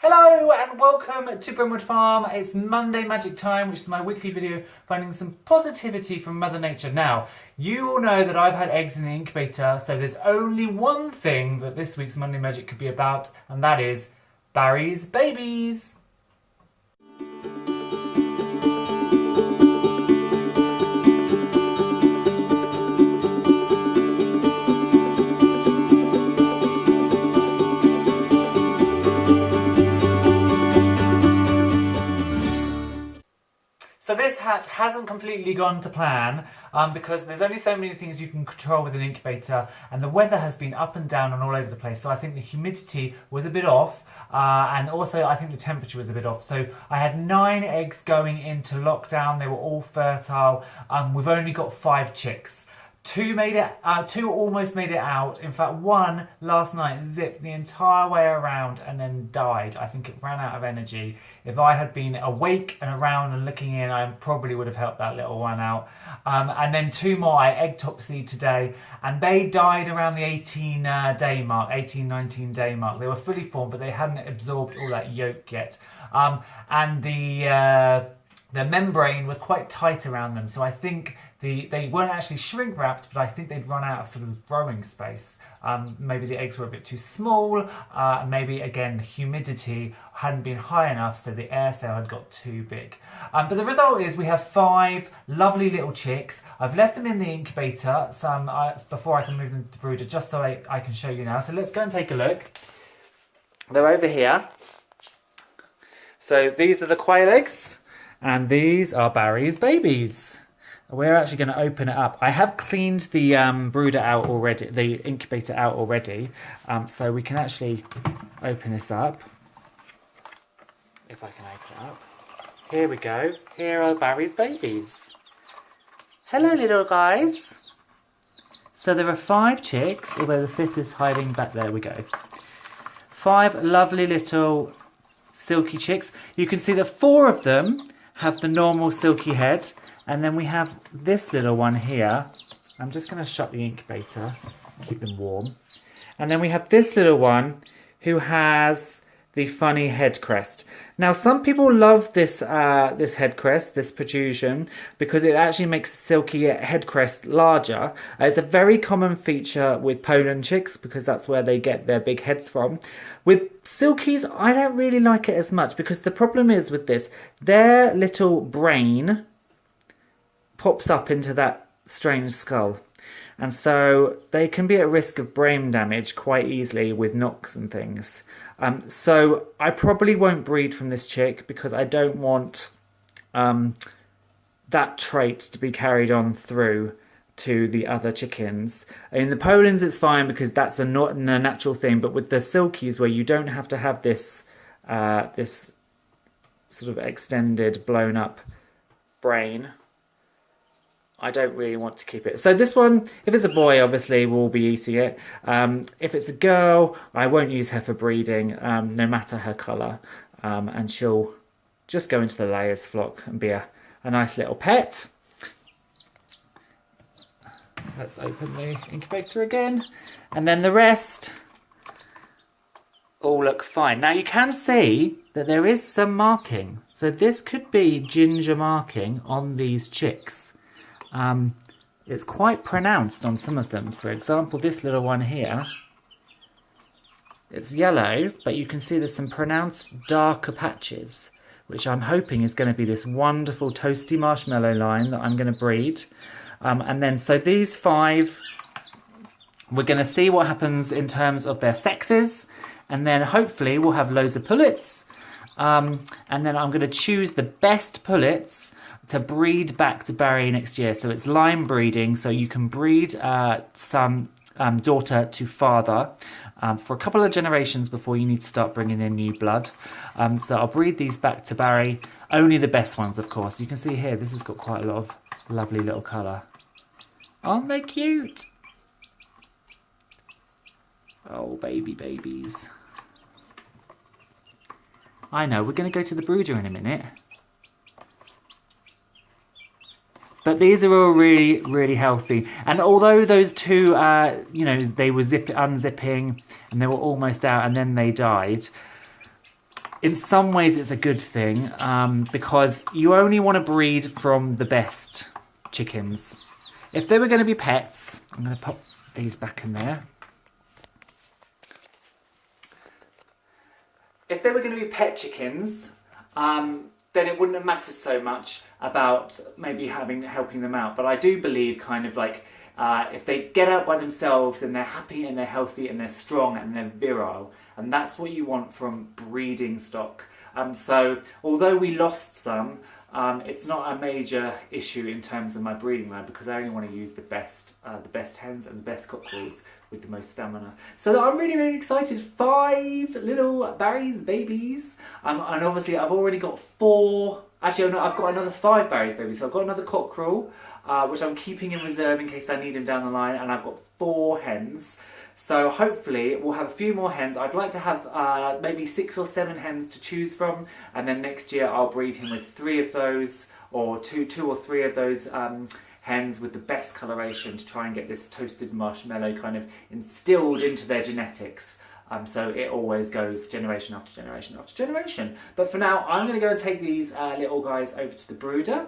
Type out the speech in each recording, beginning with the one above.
Hello and welcome to Brimwood Farm. It's Monday Magic Time, which is my weekly video finding some positivity from Mother Nature. Now, you all know that I've had eggs in the incubator, so there's only one thing that this week's Monday Magic could be about, and that is Barry's babies. So this hatch hasn't completely gone to plan because there's only so many things you can control with an incubator, and the weather has been up and down and all over the place. So I think the humidity was a bit off, and also I think the temperature was a bit off. So I had 9 eggs going into lockdown. They were all fertile. We've only got 5 chicks. 2 almost made it out. In fact, 1 last night zipped the entire way around and then died. I think it ran out of energy. If I had been awake and around and looking in, I probably would have helped that little one out. And then 2 more I egg-topsied today, and they died around the 19 day mark. They were fully formed, but they hadn't absorbed all that yolk yet. And the membrane was quite tight around them, so I think they weren't actually shrink wrapped, but I think they'd run out of sort of growing space. Maybe the eggs were a bit too small, maybe again the humidity hadn't been high enough, so the air cell had got too big. But the result is we have 5 lovely little chicks. I've left them in the incubator before I can move them to the brooder, just so I can show you now. So let's go and take a look. They're over here. So these are the quail eggs, and these are Barry's babies. We're actually going to open it up. I have cleaned the brooder out already, the incubator out already, so we can actually open this up. If I can open it up. Here we go. Here are Barry's babies. Hello, little guys. So there are 5 chicks, although the 5th is hiding back there. We go. 5 lovely little silky chicks. You can see that 4 of them have the normal silky head. And then we have this little one here. I'm just going to shut the incubator, keep them warm. And then we have this little one who has the funny head crest. Now, some people love this this head crest, this protrusion, because it actually makes the silky head crest larger. It's a very common feature with Poland chicks because that's where they get their big heads from. With silkies, I don't really like it as much because the problem is with this, their little brain pops up into that strange skull, and so they can be at risk of brain damage quite easily with knocks and things. So I probably won't breed from this chick because I don't want that trait to be carried on through to the other chickens. In the Polands it's fine because that's a natural thing, but with the silkies where you don't have to have this this sort of extended blown up brain, I don't really want to keep it. So this one, if it's a boy, obviously we'll be eating it. If it's a girl, I won't use her for breeding, no matter her colour. And she'll just go into the layers flock and be a nice little pet. Let's open the incubator again. And then the rest all look fine. Now you can see that there is some marking. So this could be ginger marking on these chicks. It's quite pronounced on some of them. For example, this little one here, it's yellow, but you can see there's some pronounced darker patches, which I'm hoping is going to be this wonderful toasty marshmallow line that I'm going to breed. And then, so these 5, we're going to see what happens in terms of their sexes, and then hopefully we'll have loads of pullets. And then I'm going to choose the best pullets to breed back to Barry next year. So it's line breeding, so you can breed some daughter to father for a couple of generations before you need to start bringing in new blood. So I'll breed these back to Barry, only the best ones of course. You can see here this has got quite a lot of lovely little colour. Aren't they cute? Oh, babies. I know, we're going to go to the brooder in a minute. But these are all really, really healthy. And although those 2, you know, they were unzipping and they were almost out and then they died, in some ways it's a good thing because you only want to breed from the best chickens. If they were going to be pets, I'm going to pop these back in there. If they were going to be pet chickens, then it wouldn't have mattered so much about maybe helping them out. But I do believe kind of like if they get out by themselves and they're happy and they're healthy and they're strong and they're virile, and that's what you want from breeding stock. So although we lost some, it's not a major issue in terms of my breeding lab because I only want to use the best hens and the best cockerels with the most stamina. So I'm really, really excited. 5 little Barry's babies. And obviously I've already got 4, actually no, I've got another 5 Barry's babies. So I've got another cockerel, which I'm keeping in reserve in case I need him down the line. And I've got 4 hens. So hopefully we'll have a few more hens. I'd like to have maybe 6 or 7 hens to choose from, and then next year I'll breed him with 3 of those, or two or three of those hens with the best coloration to try and get this toasted marshmallow kind of instilled into their genetics. So it always goes generation after generation after generation. But for now, I'm going to go and take these little guys over to the brooder,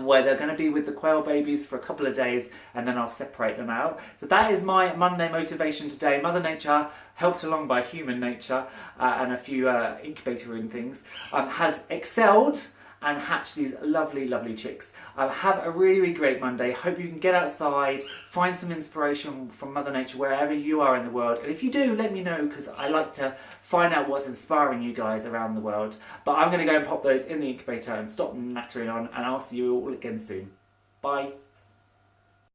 where they're going to be with the quail babies for a couple of days, and then I'll separate them out. So that is my Monday motivation today. Mother Nature, helped along by human nature and a few incubator things, has excelled and hatch these lovely, lovely chicks. Have a really, really great Monday. Hope you can get outside, find some inspiration from Mother Nature wherever you are in the world. And if you do, let me know, because I like to find out what's inspiring you guys around the world. But I'm going to go and pop those in the incubator and stop nattering on, and I'll see you all again soon. Bye.